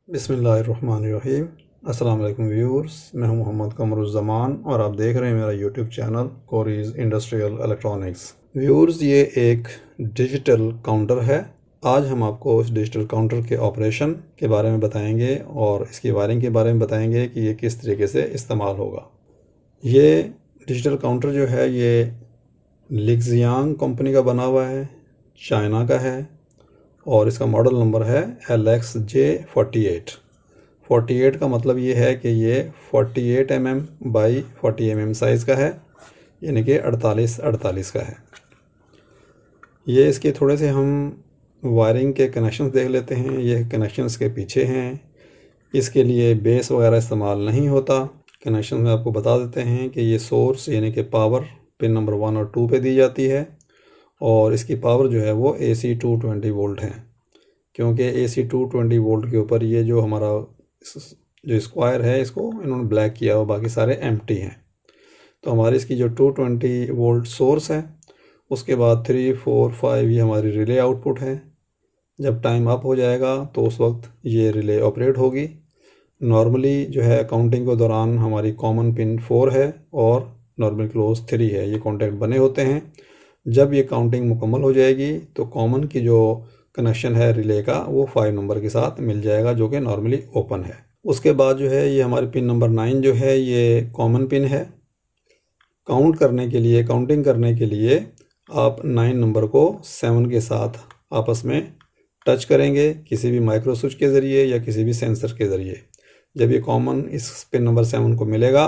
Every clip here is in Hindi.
बिस्मिल्लाहिर्रहमानिर्रहीम। अस्सलाम वालेकुम व्यूअर्स, मैं हूं मोहम्मद कमरुज़्ज़मान और आप देख रहे हैं मेरा यूट्यूब चैनल कोरीज़ इंडस्ट्रियल इलेक्ट्रॉनिक्स। व्यूअर्स, ये एक डिजिटल काउंटर है। आज हम आपको इस डिजिटल काउंटर के ऑपरेशन के बारे में बताएंगे और इसकी वायरिंग के बारे में बताएंगे कि ये किस तरीके से इस्तेमाल होगा। ये डिजिटल काउंटर जो है ये लिक्सियांग कंपनी का बना हुआ है, चाइना का है और इसका मॉडल नंबर है LXJ48। 48 का मतलब ये है कि ये 48 mm बाई 40 mm साइज़ का है, यानी कि 48 का है। ये इसके थोड़े से हम वायरिंग के कनेक्शंस देख लेते हैं। ये कनेक्शंस के पीछे हैं। इसके लिए बेस वगैरह इस्तेमाल नहीं होता। कनेक्शन में आपको बता देते हैं कि ये सोर्स यानी कि पावर पिन नंबर 1 और 2 पे दी जाती है और इसकी पावर जो है वो AC 220 वोल्ट है, क्योंकि AC 220 वोल्ट के ऊपर ये जो हमारा जो स्क्वायर है इसको इन्होंने ब्लैक किया हुआ, बाकी सारे एम्प्टी हैं। तो हमारी इसकी जो 220 वोल्ट सोर्स है, उसके बाद 3, 4, 5 ये हमारी रिले आउटपुट है। जब टाइम अप हो जाएगा तो उस वक्त ये रिले ऑपरेट होगी। नॉर्मली जो है काउंटिंग के दौरान हमारी कॉमन पिन 4 है और नॉर्मल क्लोज 3 है, ये कॉन्टैक्ट बने होते हैं। जब ये काउंटिंग मुकम्मल हो जाएगी तो कॉमन की जो कनेक्शन है रिले का वो 5 नंबर के साथ मिल जाएगा, जो कि नॉर्मली ओपन है। उसके बाद जो है ये हमारी पिन नंबर 9 जो है ये कॉमन पिन है। काउंटिंग करने के लिए आप 9 नंबर को 7 के साथ आपस में टच करेंगे, किसी भी माइक्रो स्विच के ज़रिए या किसी भी सेंसर के ज़रिए। जब ये कॉमन इस पिन नंबर 7 को मिलेगा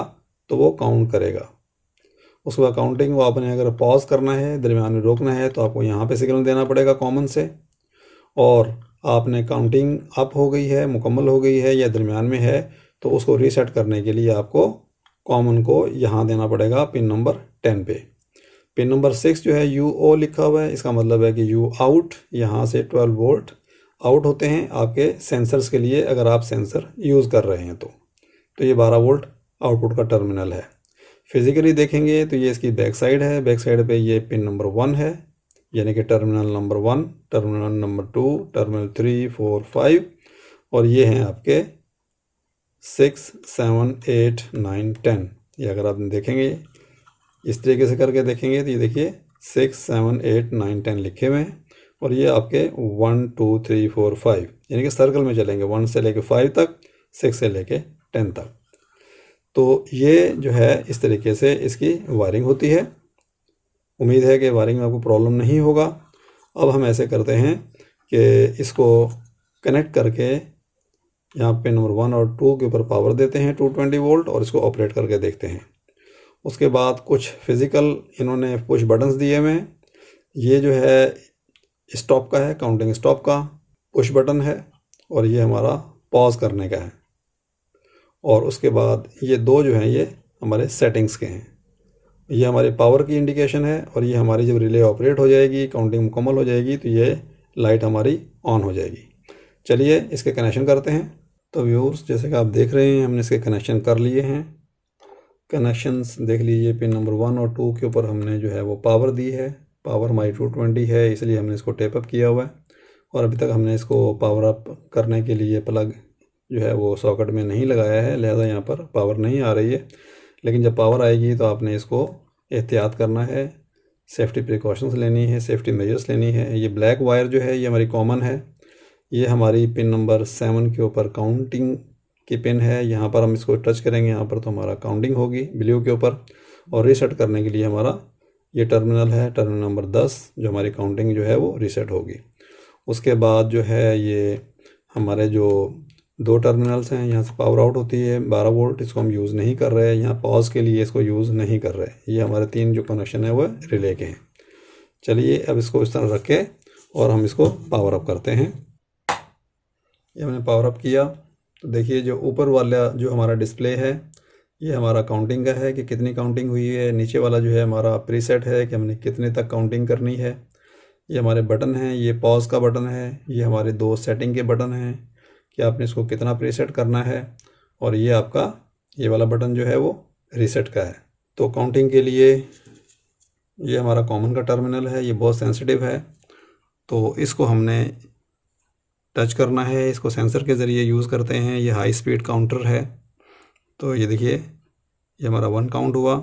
तो वो काउंट करेगा। उसके बाद काउंटिंग को आपने अगर पॉज करना है, दरमियान में रोकना है, तो आपको यहाँ पे सिग्नल देना पड़ेगा कॉमन से। और आपने काउंटिंग अप हो गई है, मुकम्मल हो गई है या दरमियान में है, तो उसको रीसेट करने के लिए आपको कॉमन को यहाँ देना पड़ेगा पिन नंबर 10 पे। पिन नंबर 6 जो है UO लिखा हुआ है, इसका मतलब है कि U आउट। यहाँ से 12 वोल्ट आउट होते हैं आपके सेंसर्स के लिए, अगर आप सेंसर यूज़ कर रहे हैं तो ये 12 वोल्ट आउटपुट का टर्मिनल है। फिज़िकली देखेंगे तो ये इसकी बैक साइड है। बैक साइड पे ये पिन नंबर 1 है, यानी कि terminal number 1, terminal number 2, terminal 3, 4, 5 और ये हैं आपके 6, 7, 8, 9, 10। ये अगर आप देखेंगे इस तरीके से करके देखेंगे तो ये देखिए 6, 7, 8, 9, 10 लिखे हुए हैं और ये आपके 1, 2, 3, 4, 5 यानी कि सर्कल में चलेंगे 1 से लेके 5 तक, 6 से लेके 10 तक। तो ये जो है इस तरीके से इसकी वायरिंग होती है। उम्मीद है कि वायरिंग में आपको प्रॉब्लम नहीं होगा। अब हम ऐसे करते हैं कि इसको कनेक्ट करके यहाँ पे नंबर 1 और 2 के ऊपर पावर देते हैं 220 वोल्ट और इसको ऑपरेट करके देखते हैं। उसके बाद कुछ फिज़िकल इन्होंने पुश बटन्स दिए हुए हैं। ये जो है स्टॉप का है, काउंटिंग स्टॉप का पुश बटन है और ये हमारा पॉज करने का है। और उसके बाद ये दो जो हैं ये हमारे सेटिंग्स के हैं। ये हमारे पावर की इंडिकेशन है और ये हमारी जब रिले ऑपरेट हो जाएगी, काउंटिंग मुकम्मल हो जाएगी, तो ये लाइट हमारी ऑन हो जाएगी। चलिए इसके कनेक्शन करते हैं। तो व्यूअर्स, जैसे कि आप देख रहे हैं हमने इसके कनेक्शन कर लिए हैं। कनेक्शंस देख लीजिए, पिन नंबर 1 और 2 के ऊपर हमने जो है वो पावर दी है। पावर हमारी 220 है, इसलिए हमने इसको टेप अप किया हुआ है और अभी तक हमने इसको पावर अप करने के लिए प्लग जो है वो सॉकेट में नहीं लगाया है, लिहाजा यहाँ पर पावर नहीं आ रही है। लेकिन जब पावर आएगी तो आपने इसको एहतियात करना है, सेफ्टी प्रिकॉशंस लेनी है, सेफ्टी मेजर्स लेनी है। ये ब्लैक वायर जो है ये हमारी कॉमन है। ये हमारी पिन नंबर 7 के ऊपर काउंटिंग की पिन है। यहाँ पर हम इसको टच करेंगे, यहाँ पर तो हमारा काउंटिंग होगी ब्लू के ऊपर। और रीसेट करने के लिए हमारा ये टर्मिनल है, टर्मिनल नंबर 10, जो हमारी काउंटिंग जो है वो रीसेट होगी। उसके बाद जो है ये हमारे जो दो टर्मिनल्स हैं, यहाँ से पावर आउट होती है 12 वोल्ट, इसको हम यूज़ नहीं कर रहे हैं, यहाँ पॉज के लिए इसको यूज़ नहीं कर रहे। ये हमारे 3 जो कनेक्शन है वो रिले के हैं। चलिए अब इसको इस तरह रख के और हम इसको पावर अप करते हैं। ये हमने पावर अप किया तो देखिए जो ऊपर वाला जो हमारा डिस्प्ले है ये हमारा काउंटिंग का है कि कितनी काउंटिंग हुई है। नीचे वाला जो है हमारा प्रीसेट है कि हमने कितने तक काउंटिंग करनी है। ये हमारे बटन हैं, ये पॉज का बटन है, ये हमारे दो सेटिंग के बटन हैं कि आपने इसको कितना प्रीसेट करना है। और ये आपका ये वाला बटन जो है वो रीसेट का है। तो काउंटिंग के लिए ये हमारा कॉमन का टर्मिनल है, ये बहुत सेंसिटिव है, तो इसको हमने टच करना है, इसको सेंसर के ज़रिए यूज़ करते हैं। ये हाई स्पीड काउंटर है। तो ये देखिए, ये हमारा 1 काउंट हुआ,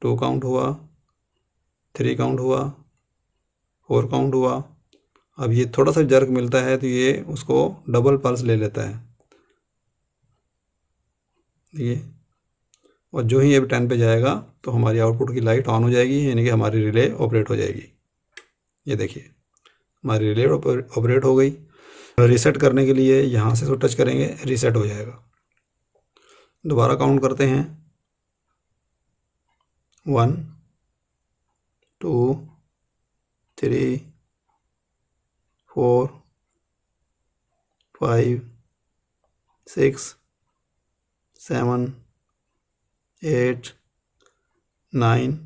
2 काउंट हुआ, 3 काउंट हुआ, 4 काउंट हुआ। अब ये थोड़ा सा जर्क मिलता है तो ये उसको डबल पल्स ले लेता है, देखिए। और जो ही अब 10 पे जाएगा तो हमारी आउटपुट की लाइट ऑन हो जाएगी, यानी कि हमारी रिले ऑपरेट हो जाएगी। ये देखिए, हमारी रिले ऑपरेट हो गई। रीसेट करने के लिए यहाँ से इसको टच करेंगे, रीसेट हो जाएगा। दोबारा काउंट करते हैं, 1 2 3 4 5 6 7 8 9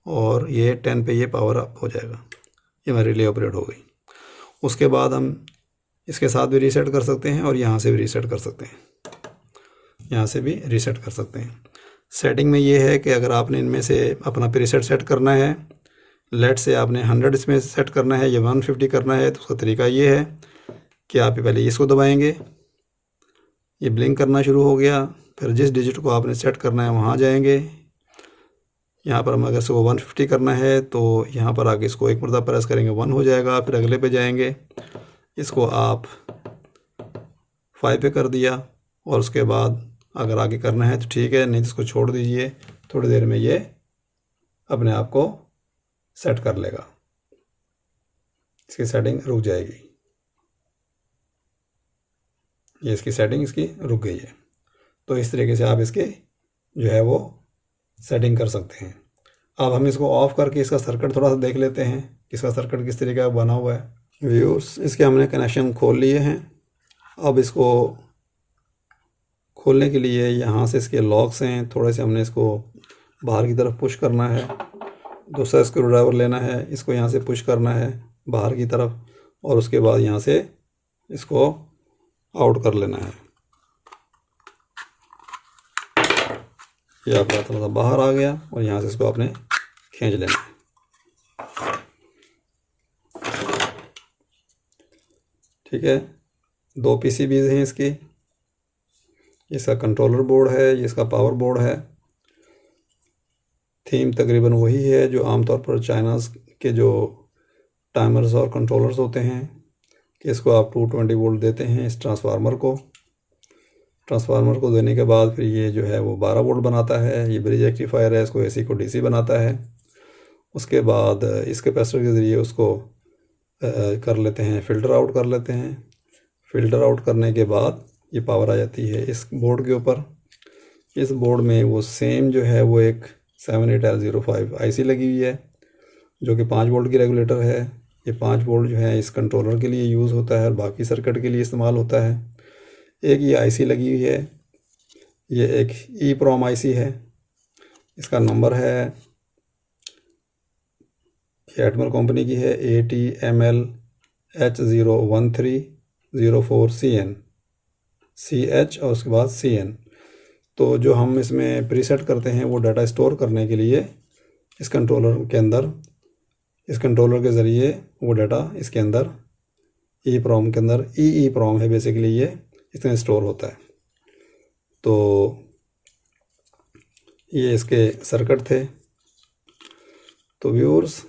और ये 10 पे ये पावर अप हो जाएगा। ये हमारी रिले ऑपरेट हो गई। उसके बाद हम इसके साथ भी रीसेट कर सकते हैं और यहाँ से भी रीसेट कर सकते हैं, यहाँ से भी रीसेट कर सकते हैं। सेटिंग में ये है कि अगर आपने इनमें से अपना प्रीसेट सेट करना है, लेट से आपने 100 इसमें सेट करना है या 150 करना है, तो उसका तरीका ये है कि आप पहले इसको दबाएंगे, ये ब्लिंक करना शुरू हो गया। फिर जिस डिजिट को आपने सेट करना है वहाँ जाएंगे। यहाँ पर हम अगर इसको 150 करना है तो यहाँ पर आगे इसको एक मरतबा प्रेस करेंगे, 1 हो जाएगा। फिर अगले पे जाएंगे, इसको आप 5 पे कर दिया और उसके बाद अगर आगे करना है तो ठीक है, नहीं तो इसको छोड़ दीजिए। थोड़ी देर में ये अपने आप को सेट कर लेगा, इसकी सेटिंग रुक जाएगी। ये इसकी सेटिंग इसकी रुक गई है। तो इस तरीके से आप इसके जो है वो सेटिंग कर सकते हैं। अब हम इसको ऑफ़ करके इसका सर्किट थोड़ा सा देख लेते हैं, इसका सर्किट किस तरीके का बना हुआ है। व्यूअर्स, इसके हमने कनेक्शन खोल लिए हैं। अब इसको खोलने के लिए यहाँ से इसके लॉक्स हैं, थोड़े से हमने इसको बाहर की तरफ पुश करना है। दूसरा स्क्रू ड्राइवर लेना है, इसको यहाँ से पुश करना है बाहर की तरफ और उसके बाद यहाँ से इसको आउट कर लेना है। ये आपका थोड़ा सा बाहर आ गया और यहाँ से इसको आपने खींच लेना है। ठीक है, 2 PCBs हैं इसकी। इसका कंट्रोलर बोर्ड है, ये इसका पावर बोर्ड है। थीम तकरीबन वही है जो आमतौर पर चाइनाज़ के जो टाइमर्स और कंट्रोलर्स होते हैं, कि इसको आप 220 वोल्ट देते हैं इस ट्रांसफार्मर को देने के बाद फिर ये जो है वो 12 वोल्ट बनाता है। ये ब्रिज रेक्टिफायर है, इसको AC को DC बनाता है। उसके बाद इस कैपेसिटर के ज़रिए उसको कर लेते हैं, फ़िल्टर आउट कर लेते हैं। फ़िल्टर आउट करने के बाद ये पावर आ जाती है इस बोर्ड के ऊपर। इस बोर्ड में वो सेम जो है वो एक 78L05 IC लगी हुई है, जो कि 5 वोल्ट की रेगुलेटर है। ये 5 वोल्ट जो है इस कंट्रोलर के लिए यूज़ होता है और बाकी सर्किट के लिए इस्तेमाल होता है। एक ये IC लगी हुई है, ये एक EEPROM IC है। इसका नंबर है, ये एटमल कंपनी की है, ATML H01304CN CH और उसके बाद CN। तो जो हम इसमें प्रीसेट करते हैं वो डाटा स्टोर करने के लिए इस कंट्रोलर के ज़रिए वो डाटा इसके अंदर EEPROM के अंदर EEPROM है बेसिकली, ये इसमें स्टोर होता है। तो ये इसके सर्किट थे। तो व्यूअर्स,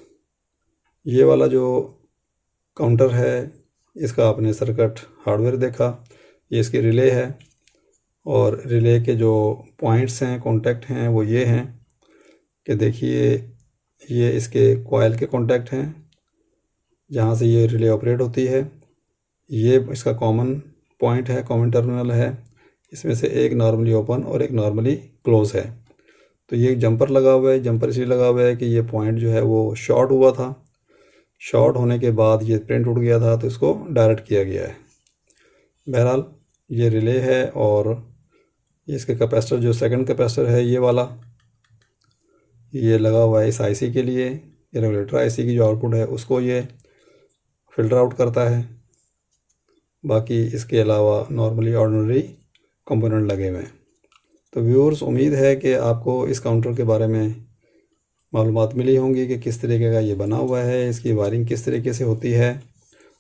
ये वाला जो काउंटर है इसका आपने सर्किट हार्डवेयर देखा। ये इसकी रिले है और रिले के जो पॉइंट्स हैं, कॉन्टैक्ट हैं, वो ये हैं कि देखिए, ये इसके कॉइल के कॉन्टैक्ट हैं जहाँ से ये रिले ऑपरेट होती है। ये इसका कॉमन पॉइंट है, कॉमन टर्मिनल है। इसमें से एक नॉर्मली ओपन और एक नॉर्मली क्लोज़ है। तो ये जंपर लगा हुआ है, जंपर इसलिए लगा हुआ है कि ये पॉइंट जो है वो शॉर्ट हुआ था। शॉर्ट होने के बाद ये प्रिंट उठ गया था तो इसको डायरेक्ट किया गया है। बहरहाल ये रिले है और इसके कैपेसिटर, जो सेकंड कैपेसिटर है ये वाला, ये लगा हुआ है इस IC के लिए। ये रेगुलेटर IC की जो आउटपुट है उसको ये फ़िल्टर आउट करता है। बाकी इसके अलावा नॉर्मली ऑर्डिनरी कंपोनेंट लगे हुए हैं। तो व्यूअर्स, उम्मीद है कि आपको इस काउंटर के बारे में मालूमात मिली होंगी कि किस तरीके का ये बना हुआ है, इसकी वायरिंग किस तरीके से होती है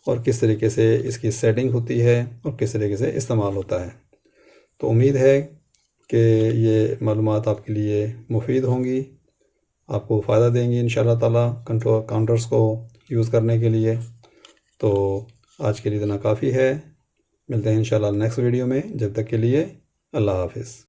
और किस तरीके से इसकी सेटिंग होती है और किस तरीके से इस्तेमाल होता है। तो उम्मीद है कि ये मालूमात आपके लिए मुफीद होंगी, आपको फ़ायदा देंगी इंशाअल्लाह ताला काउंटर्स को यूज़ करने के लिए। तो आज के लिए इतना काफ़ी है। मिलते हैं इंशाअल्लाह नेक्स्ट वीडियो में। जब तक के लिए अल्लाह हाफ़िज़।